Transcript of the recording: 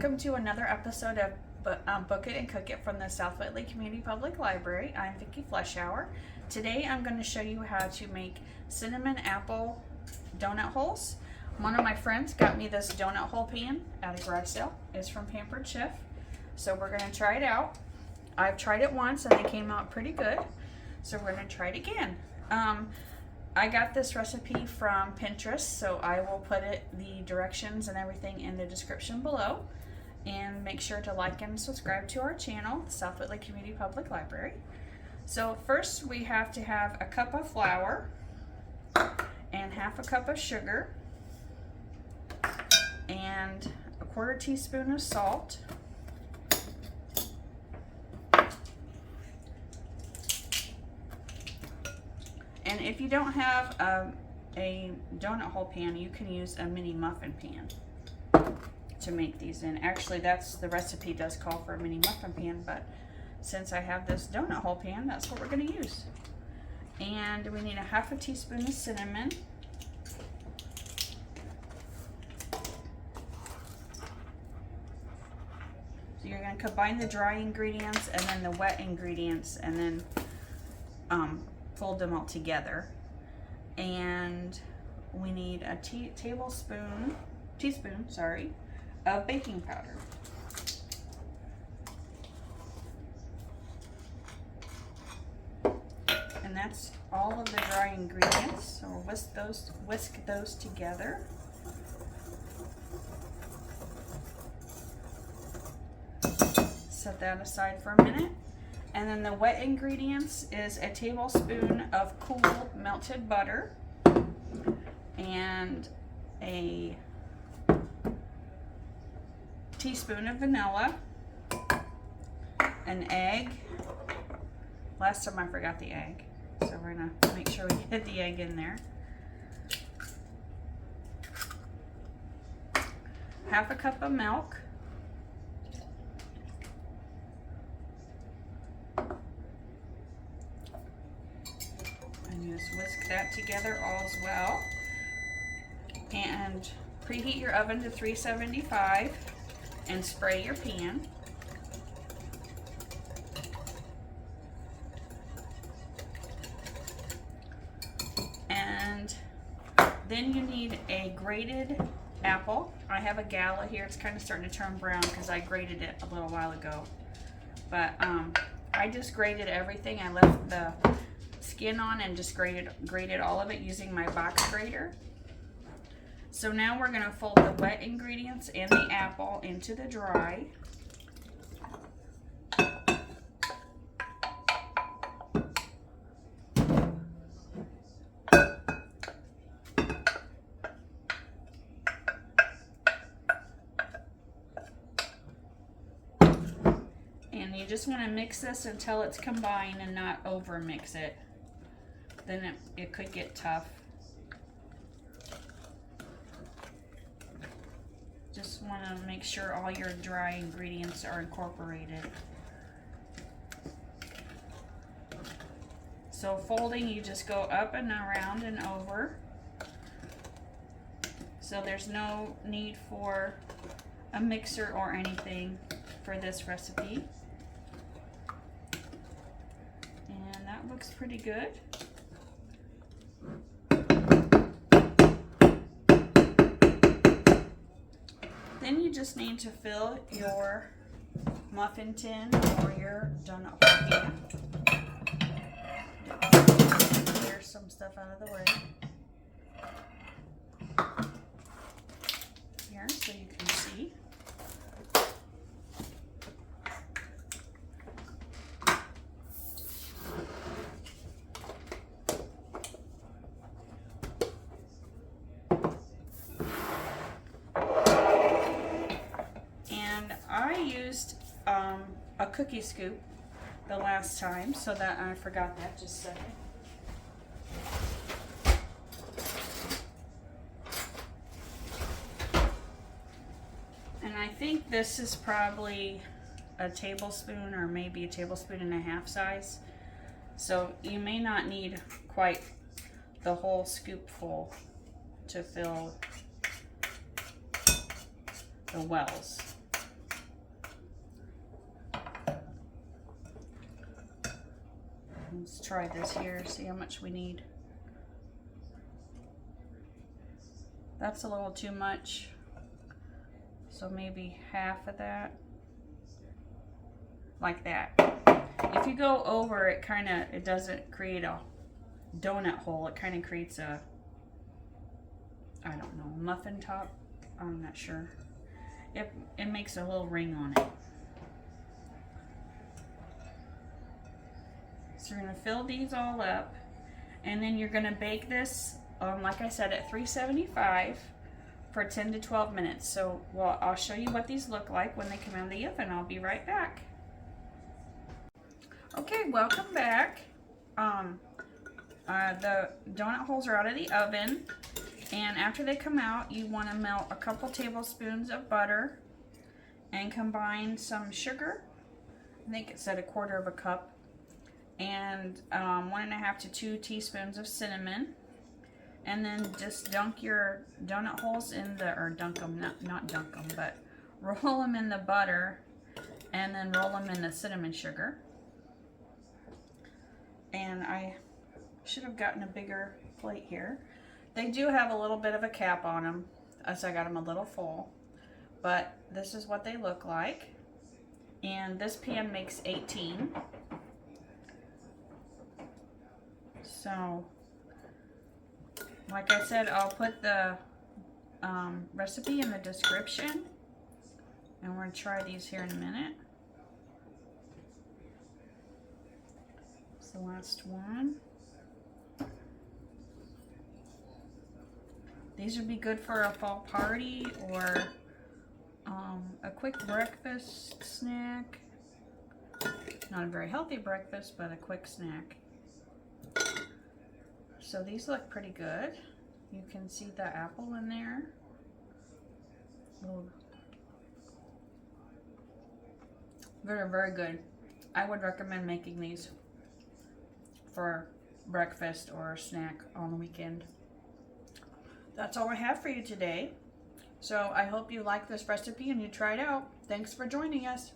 Welcome to another episode of Book It and Cook It from the South Whitley Community Public Library. I'm Vicki Fleshour. Today I'm going to show you how to make cinnamon apple donut holes. One of my friends got me this donut hole pan at a garage sale. It's from Pampered Chef. So we're going to try it out. I've tried it once and they came out pretty good. So we're going to try it again. I got this recipe from Pinterest, so I will put the directions and everything in the description below. And make sure to like and subscribe to our channel, South Whitley Community Public Library. So first we have to have a cup of flour and half a cup of sugar and a quarter teaspoon of salt. And if you don't have a donut hole pan, you can use a mini muffin pan to make these in. Actually, the recipe does call for a mini muffin pan, but since I have this donut hole pan, that's what we're going to use. And we need a half a teaspoon of cinnamon. So you're going to combine the dry ingredients and then the wet ingredients and then fold them all together. And we need a teaspoon of baking powder. And that's all of the dry ingredients. So we'll whisk those together. Set that aside for a minute. And then the wet ingredients is a tablespoon of cool melted butter and a teaspoon of vanilla, an egg. Last time I forgot the egg, so we're gonna make sure we get the egg in there. Half a cup of milk. Just whisk that together all as well. And preheat your oven to 375 and spray your pan. And then you need a grated apple. I have a gala here. It's kind of starting to turn brown because I grated it a little while ago. But I just grated everything. I left the skin on and just grated all of it using my box grater. So now we're going to fold the wet ingredients and the apple into the dry. And you just want to mix this until it's combined and not over mix it. Then it could get tough. Just want to make sure all your dry ingredients are incorporated. So folding, you just go up and around and over. So there's no need for a mixer or anything for this recipe. And that looks pretty good. Then you just need to fill your muffin tin or your donut hole pan. Clear some stuff out of the way here so you can see. I used a cookie scoop the last time, so that I forgot that just a second. And I think this is probably a tablespoon or maybe a tablespoon and a half size. So you may not need quite the whole scoop full to fill the wells. Let's try this here, see how much we need. That's a little too much, so maybe half of that, like that. If you go over, it doesn't create a donut hole. It kind of creates a, I don't know, muffin top. I'm not sure. It makes a little ring on it. So you're gonna fill these all up, and then you're gonna bake this, like I said, at 375 for 10 to 12 minutes. So, well, I'll show you what these look like when they come out of the oven. I'll be right back. Okay, welcome back. The donut holes are out of the oven, and after they come out, you want to melt a couple tablespoons of butter and combine some sugar. I think it said 1/4 cup, and 1.5 to 2 teaspoons of cinnamon, and then just dunk your donut holes in the, or dunk them, not dunk them, but roll them in the butter, and then roll them in the cinnamon sugar. And I should have gotten a bigger plate here. They do have a little bit of a cap on them, as I got them a little full, but this is what they look like. And this pan makes 18. So, like I said, I'll put the recipe in the description, and we're going to try these here in a minute. It's the last one. These would be good for a fall party or a quick breakfast snack. Not a very healthy breakfast, but a quick snack. So these look pretty good. You can see the apple in there. Ooh. They're very good. I would recommend making these for breakfast or a snack on the weekend. That's all I have for you today. So I hope you like this recipe and you try it out. Thanks for joining us.